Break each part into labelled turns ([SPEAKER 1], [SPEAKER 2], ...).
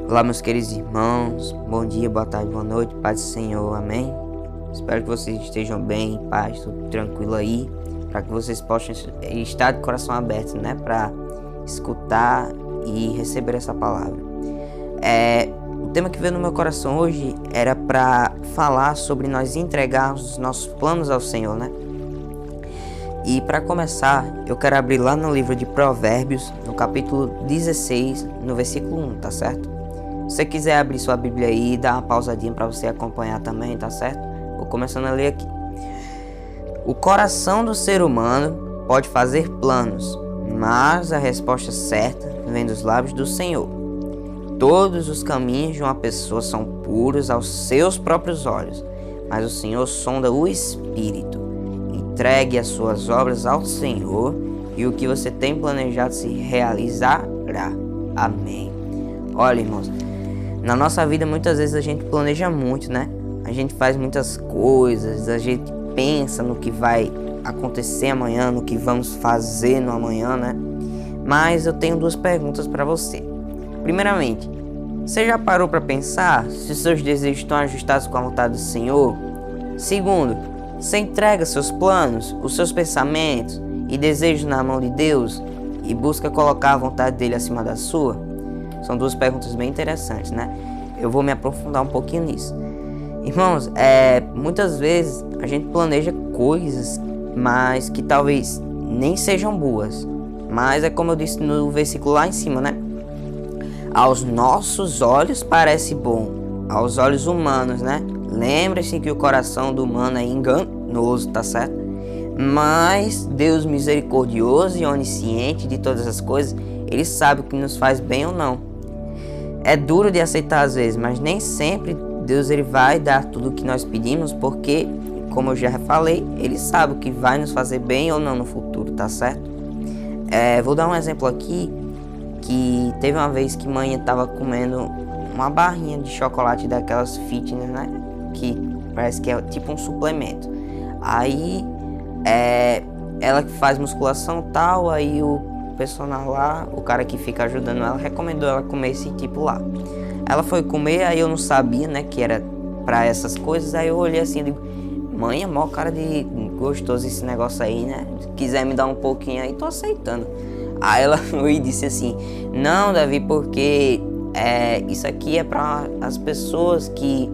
[SPEAKER 1] Olá, meus queridos irmãos, bom dia, boa tarde, boa noite, paz do Senhor, amém? Espero que vocês estejam bem, em paz, tudo tranquilo aí, para que vocês possam estar de coração aberto, né, para escutar e receber essa palavra. O tema que veio no meu coração hoje era para falar sobre nós entregarmos os nossos planos ao Senhor, né? E para começar, eu quero abrir lá no livro de Provérbios, no capítulo 16, no versículo 1, tá certo? Se você quiser abrir sua Bíblia aí, dá uma pausadinha para você acompanhar também, tá certo? Vou começando a ler aqui. O coração do ser humano pode fazer planos, mas a resposta certa vem dos lábios do Senhor. Todos os caminhos de uma pessoa são puros aos seus próprios olhos, mas o Senhor sonda o espírito. Entregue as suas obras ao Senhor e o que você tem planejado se realizará. Amém. Olha, irmãos, na nossa vida muitas vezes a gente planeja muito, né? A gente faz muitas coisas, a gente pensa no que vai acontecer amanhã, no que vamos fazer no amanhã, né? Mas eu tenho duas perguntas para você. Primeiramente, você já parou para pensar se os seus desejos estão ajustados com a vontade do Senhor? Segundo, você entrega seus planos, os seus pensamentos e desejos na mão de Deus e busca colocar a vontade dele acima da sua? São duas perguntas bem interessantes, né? Eu vou me aprofundar um pouquinho nisso. Irmãos, muitas vezes a gente planeja coisas, mas que talvez nem sejam boas. Mas é como eu disse no versículo lá em cima, né? Aos nossos olhos parece bom, aos olhos humanos, né? Lembre-se que o coração do humano é enganoso, tá certo? Mas Deus misericordioso e onisciente de todas as coisas, Ele sabe o que nos faz bem ou não. É duro de aceitar às vezes, mas nem sempre Deus ele vai dar tudo o que nós pedimos, porque, como eu já falei, Ele sabe o que vai nos fazer bem ou não no futuro, tá certo? Vou dar um exemplo aqui, que teve uma vez que mãe estava comendo uma barrinha de chocolate daquelas fitness, né? Que parece que é tipo um suplemento. Aí ela que faz musculação e tal, aí o personal lá, o cara que fica ajudando ela, recomendou ela comer esse tipo lá. Ela foi comer, aí eu não sabia, né, que era pra essas coisas, aí eu olhei assim e digo, mãe, é mó cara de gostoso esse negócio aí, né? Se quiser me dar um pouquinho aí, tô aceitando. Aí ela foi e disse assim, não, Davi, porque isso aqui é pra as pessoas que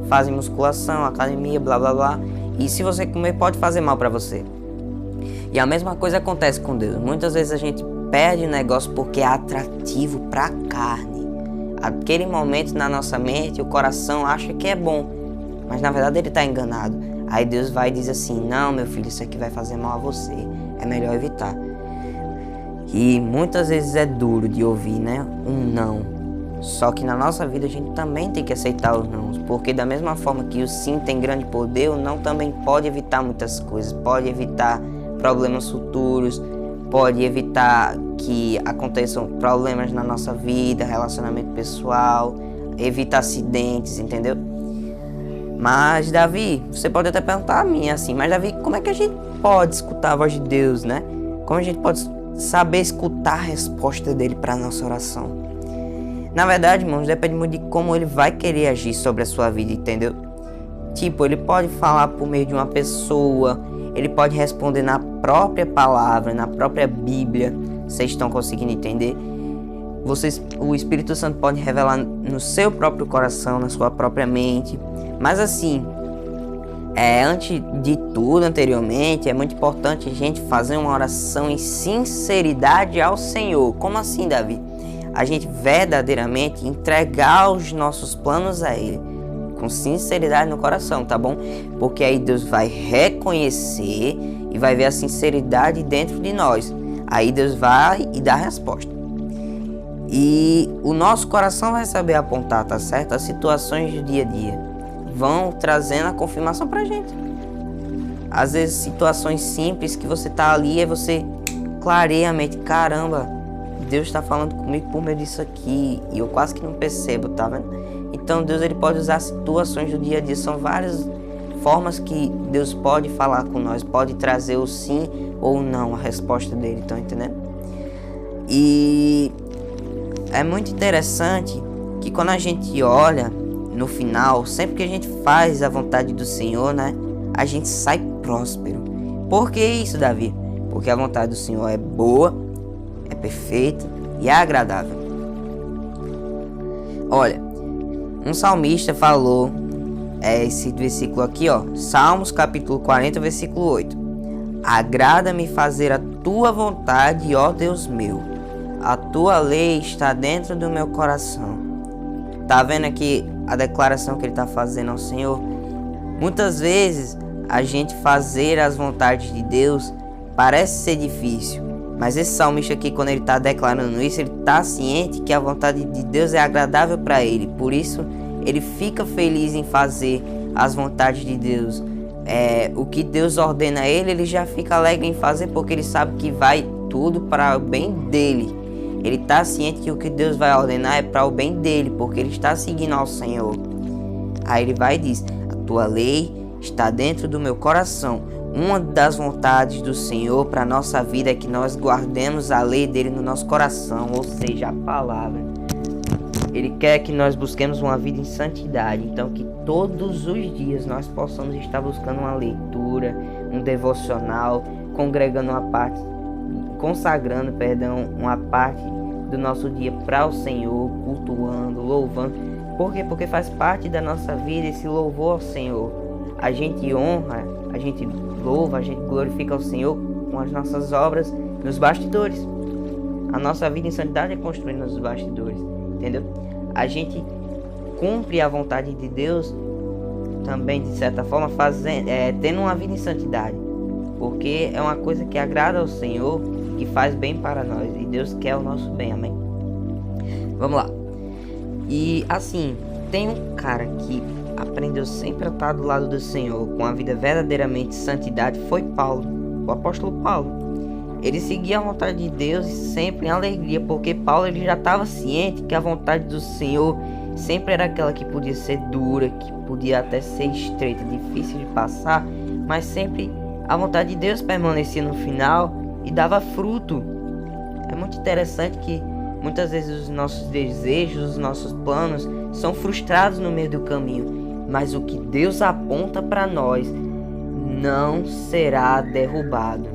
[SPEAKER 1] fazem musculação, academia, blá blá blá, e se você comer pode fazer mal pra você. E a mesma coisa acontece com Deus. Muitas vezes a gente perde o negócio porque é atrativo pra carne. Aquele momento na nossa mente, o coração acha que é bom, mas na verdade ele está enganado. Aí Deus vai e diz assim, não, meu filho, isso aqui vai fazer mal a você, é melhor evitar. E muitas vezes é duro de ouvir, né, um não. Só que na nossa vida a gente também tem que aceitar os não, porque da mesma forma que o sim tem grande poder, o não também pode evitar muitas coisas, pode evitar problemas futuros, pode evitar que aconteçam problemas na nossa vida, relacionamento pessoal, evitar acidentes, entendeu? Mas Davi, você pode até perguntar a mim assim, mas Davi, como é que a gente pode escutar a voz de Deus, né? Como a gente pode saber escutar a resposta dele para a nossa oração? Na verdade, irmãos, depende muito de como ele vai querer agir sobre a sua vida, entendeu? Tipo, ele pode falar por meio de uma pessoa, ele pode responder na própria palavra, na própria Bíblia. Vocês estão conseguindo entender? O Espírito Santo pode revelar no seu próprio coração, na sua própria mente. Mas assim, antes de tudo, anteriormente, é muito importante a gente fazer uma oração em sinceridade ao Senhor. Como assim, Davi? A gente verdadeiramente entregar os nossos planos a Ele, com sinceridade no coração, tá bom? Porque aí Deus vai reconhecer e vai ver a sinceridade dentro de nós. Aí Deus vai e dá a resposta. E o nosso coração vai saber apontar, tá certo? As situações do dia a dia vão trazendo a confirmação pra gente. Às vezes situações simples que você tá ali e você clareia a mente. Caramba, Deus está falando comigo por meio disso aqui e eu quase que não percebo, tá vendo? Então Deus ele pode usar situações do dia a dia, são várias formas que Deus pode falar com nós, pode trazer o sim ou não, a resposta dele, estão entendendo? E é muito interessante que quando a gente olha no final, sempre que a gente faz a vontade do Senhor, né, a gente sai próspero. Por que isso, Davi? Porque a vontade do Senhor é boa, é perfeita e é agradável. Olha, um salmista falou esse versículo aqui, ó, Salmos capítulo 40, versículo 8. Agrada-me fazer a tua vontade, ó Deus meu. A tua lei está dentro do meu coração. Tá vendo aqui a declaração que ele está fazendo ao Senhor? Muitas vezes a gente fazer as vontades de Deus parece ser difícil, mas esse salmista aqui, quando ele está declarando isso, ele está ciente que a vontade de Deus é agradável para ele. Por isso ele fica feliz em fazer as vontades de Deus. O que Deus ordena a ele, ele já fica alegre em fazer, porque ele sabe que vai tudo para o bem dele. Ele está ciente que o que Deus vai ordenar é para o bem dele, porque ele está seguindo ao Senhor. Aí ele vai e diz: a tua lei está dentro do meu coração. Uma das vontades do Senhor para a nossa vida é que nós guardemos a lei dele no nosso coração, ou seja, a palavra. Ele quer que nós busquemos uma vida em santidade, então que todos os dias nós possamos estar buscando uma leitura, um devocional, congregando uma parte, consagrando, uma parte do nosso dia para o Senhor, cultuando, louvando. Por quê? Porque faz parte da nossa vida esse louvor ao Senhor. A gente honra, a gente louva, a gente glorifica o Senhor com as nossas obras nos bastidores. A nossa vida em santidade é construída nos bastidores, entendeu? A gente cumpre a vontade de Deus também, de certa forma, tendo uma vida em santidade, porque é uma coisa que agrada ao Senhor, que faz bem para nós, e Deus quer o nosso bem, amém? Vamos lá. E assim, tem um cara que aprendeu sempre a estar do lado do Senhor, com a vida verdadeiramente de santidade, foi Paulo, o apóstolo Paulo. Ele seguia a vontade de Deus e sempre em alegria, porque Paulo ele já estava ciente que a vontade do Senhor sempre era aquela que podia ser dura, que podia até ser estreita, difícil de passar, mas sempre a vontade de Deus permanecia no final e dava fruto. É muito interessante que muitas vezes os nossos desejos, os nossos planos são frustrados no meio do caminho, mas o que Deus aponta para nós não será derrubado.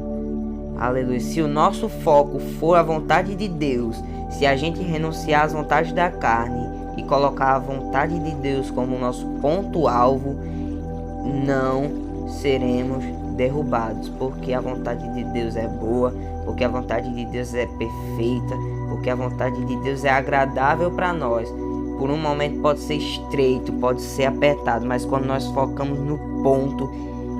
[SPEAKER 1] Aleluia. Se o nosso foco for a vontade de Deus, se a gente renunciar às vontades da carne e colocar a vontade de Deus como nosso ponto-alvo, não seremos derrubados, porque a vontade de Deus é boa, porque a vontade de Deus é perfeita, porque a vontade de Deus é agradável para nós. Por um momento pode ser estreito, pode ser apertado, mas quando nós focamos no ponto,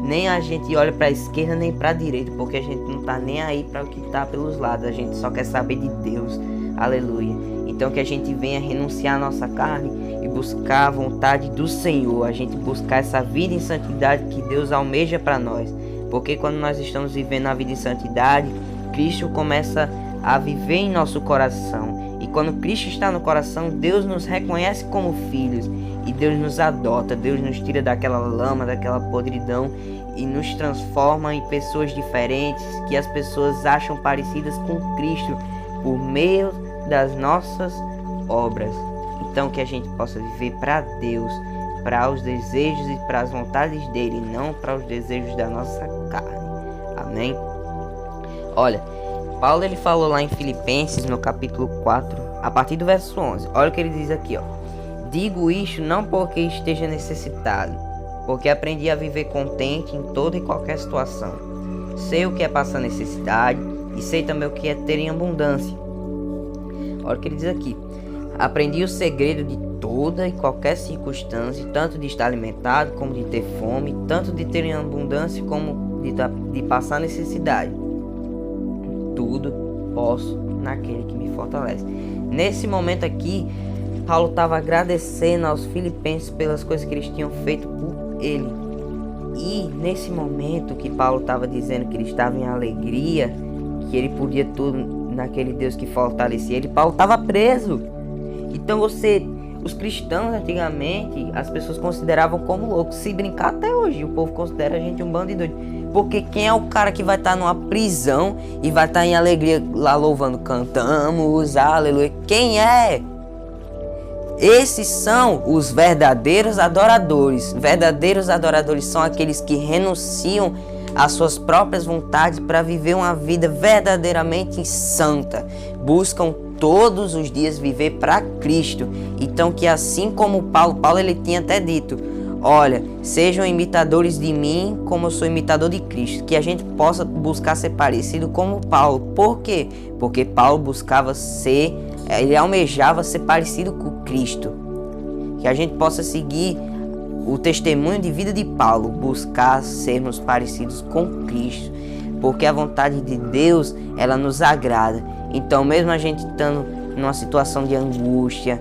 [SPEAKER 1] nem a gente olha para a esquerda nem para a direita, porque a gente não está nem aí para o que está pelos lados, a gente só quer saber de Deus. Aleluia. Então que a gente venha renunciar à nossa carne e buscar a vontade do Senhor, a gente buscar essa vida em santidade que Deus almeja para nós, porque quando nós estamos vivendo a vida em santidade, Cristo começa a viver em nosso coração, e quando Cristo está no coração, Deus nos reconhece como filhos, e Deus nos adota, Deus nos tira daquela lama, daquela podridão, e nos transforma em pessoas diferentes, que as pessoas acham parecidas com Cristo, por meio das nossas obras. Então que a gente possa viver para Deus, para os desejos e para as vontades dele, não para os desejos da nossa carne. Amém? Olha, Paulo ele falou lá em Filipenses no capítulo 4, a partir do verso 11. Olha o que ele diz aqui, ó. Digo isto não porque esteja necessitado, porque aprendi a viver contente em toda e qualquer situação. Sei o que é passar necessidade e sei também o que é ter em abundância. Olha o que ele diz aqui. Aprendi o segredo de toda e qualquer circunstância, tanto de estar alimentado como de ter fome, tanto de ter em abundância como de passar necessidade. Tudo posso naquele que me fortalece. Nesse momento aqui, Paulo estava agradecendo aos filipenses pelas coisas que eles tinham feito por ele. E nesse momento que Paulo estava dizendo que ele estava em alegria, que ele podia tudo naquele Deus que fortalecia ele, Paulo estava preso. Então os cristãos antigamente, as pessoas consideravam como loucos. Se brincar até hoje, o povo considera a gente um bando de doido. Porque quem é o cara que vai estar numa prisão e vai estar em alegria lá louvando, cantamos, aleluia? Quem é? Esses são os verdadeiros adoradores. Verdadeiros adoradores são aqueles que renunciam às suas próprias vontades para viver uma vida verdadeiramente santa. Buscam todos os dias viver para Cristo. Então que assim como Paulo ele tinha até dito: olha, sejam imitadores de mim como eu sou imitador de Cristo. Que a gente possa buscar ser parecido como Paulo. Por quê? Porque Paulo buscava ele almejava ser parecido com Cristo. Que a gente possa seguir o testemunho de vida de Paulo, buscar sermos parecidos com Cristo. Porque a vontade de Deus, ela nos agrada. Então mesmo a gente estando numa situação de angústia,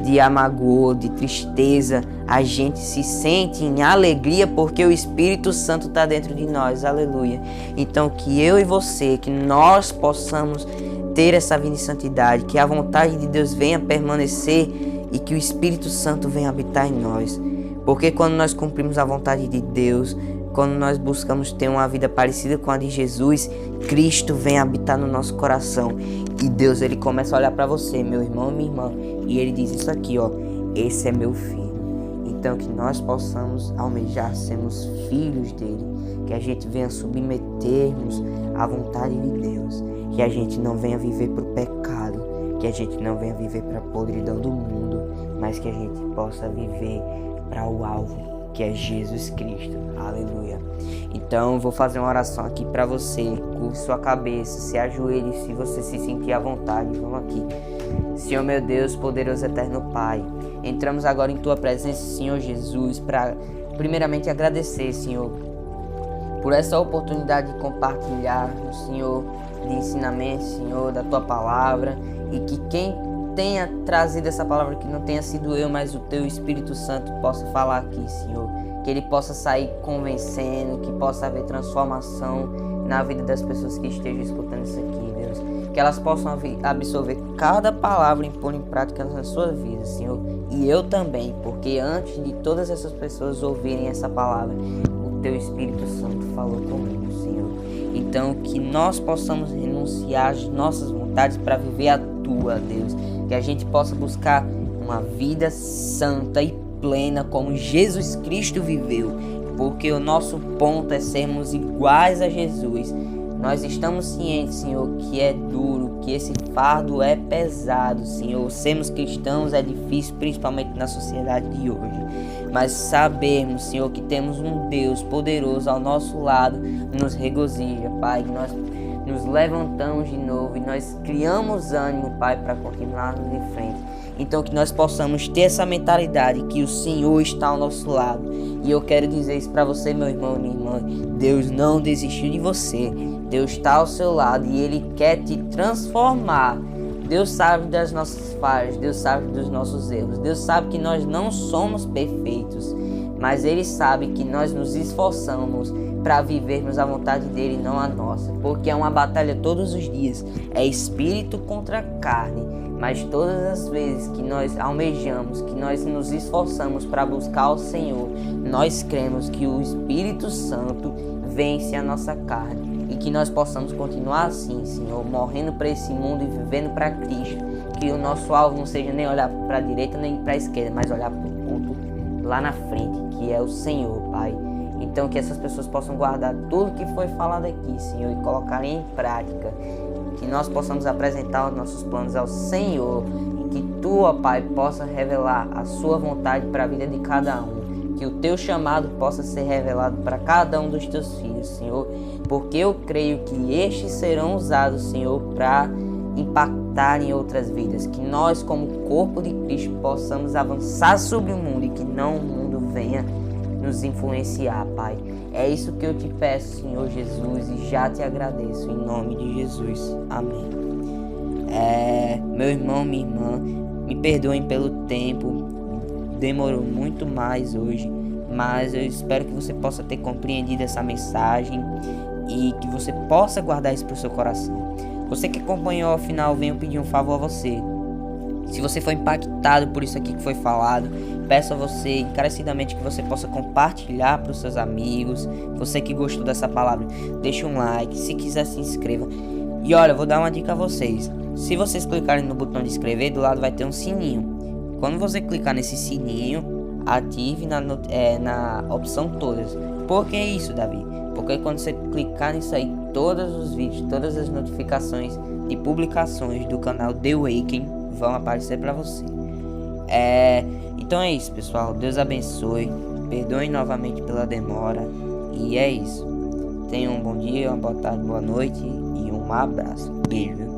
[SPEAKER 1] de amargor, de tristeza, a gente se sente em alegria porque o Espírito Santo está dentro de nós, aleluia. Então que eu e você, que nós possamos ter essa vida em santidade, que a vontade de Deus venha permanecer e que o Espírito Santo venha habitar em nós. Porque quando nós cumprimos a vontade de Deus, quando nós buscamos ter uma vida parecida com a de Jesus, Cristo vem habitar no nosso coração. E Deus, ele começa a olhar para você, meu irmão e minha irmã, e ele diz isso aqui, ó: esse é meu filho. Então que nós possamos almejar sermos filhos dele, que a gente venha submetermos à vontade de Deus, que a gente não venha viver para o pecado, que a gente não venha viver para a podridão do mundo, mas que a gente possa viver para o alvo, que é Jesus Cristo, aleluia. Então vou fazer uma oração aqui para você. Curve sua cabeça, se ajoelhe se você se sentir à vontade. Vamos aqui. Senhor meu Deus, poderoso eterno Pai, entramos agora em tua presença, Senhor Jesus, para primeiramente agradecer, Senhor, por essa oportunidade de compartilhar, Senhor, de ensinamento, Senhor, da tua palavra, e que quem tenha trazido essa palavra, que não tenha sido eu, mas o teu Espírito Santo, possa falar aqui, Senhor, que ele possa sair convencendo, que possa haver transformação na vida das pessoas que estejam escutando isso aqui, Deus, que elas possam absorver cada palavra e pôr em prática na sua vida, Senhor, e eu também, porque antes de todas essas pessoas ouvirem essa palavra, o teu Espírito Santo falou comigo, Senhor. Então que nós possamos renunciar às nossas vontades para viver a tua, Deus, que a gente possa buscar uma vida santa e plena como Jesus Cristo viveu, porque o nosso ponto é sermos iguais a Jesus. Nós estamos cientes, Senhor, que é duro, que esse fardo é pesado, Senhor. Sermos cristãos é difícil, principalmente na sociedade de hoje. Mas sabemos, Senhor, que temos um Deus poderoso ao nosso lado, nos regozija, Pai, que nós nos levantamos de novo e nós criamos ânimo, Pai, para continuarmos em frente. Então que nós possamos ter essa mentalidade que o Senhor está ao nosso lado. E eu quero dizer isso para você, meu irmão e minha irmã: Deus não desistiu de você. Deus está ao seu lado e Ele quer te transformar. Deus sabe das nossas falhas, Deus sabe dos nossos erros, Deus sabe que nós não somos perfeitos, mas Ele sabe que nós nos esforçamos para vivermos a vontade dEle e não a nossa, porque é uma batalha todos os dias, é espírito contra carne, mas todas as vezes que nós almejamos, que nós nos esforçamos para buscar o Senhor, nós cremos que o Espírito Santo vence a nossa carne. E que nós possamos continuar assim, Senhor, morrendo para esse mundo e vivendo para Cristo. Que o nosso alvo não seja nem olhar para a direita nem para a esquerda, mas olhar para o ponto lá na frente, que é o Senhor, Pai. Então que essas pessoas possam guardar tudo que foi falado aqui, Senhor, e colocarem em prática. Que nós possamos apresentar os nossos planos ao Senhor. E que Tu, ó Pai, possa revelar a Sua vontade para a vida de cada um. Que o Teu chamado possa ser revelado para cada um dos Teus filhos, Senhor, porque eu creio que estes serão usados, Senhor, para impactar em outras vidas, que nós como corpo de Cristo possamos avançar sobre o mundo e que não o mundo venha nos influenciar, Pai. É isso que eu te peço, Senhor Jesus, e já te agradeço, em nome de Jesus. Amém. Meu irmão, minha irmã, me perdoem pelo tempo, demorou muito mais hoje, mas eu espero que você possa ter compreendido essa mensagem e que você possa guardar isso para o seu coração. Você que acompanhou ao final, venho pedir um favor a você. Se você foi impactado por isso aqui que foi falado, peço a você encarecidamente que você possa compartilhar para os seus amigos. Você que gostou dessa palavra, deixa um like, se quiser se inscreva. E olha, eu vou dar uma dica a vocês. Se vocês clicarem no botão de inscrever, do lado vai ter um sininho. Quando você clicar nesse sininho, ative na opção todas. Por que isso, Davi? Porque quando você clicar nisso aí, todos os vídeos, todas as notificações de publicações do canal The Awaken vão aparecer para você. Então é isso, pessoal. Deus abençoe. Perdoem novamente pela demora. E é isso. Tenham um bom dia, uma boa tarde, boa noite e um abraço. Beijo.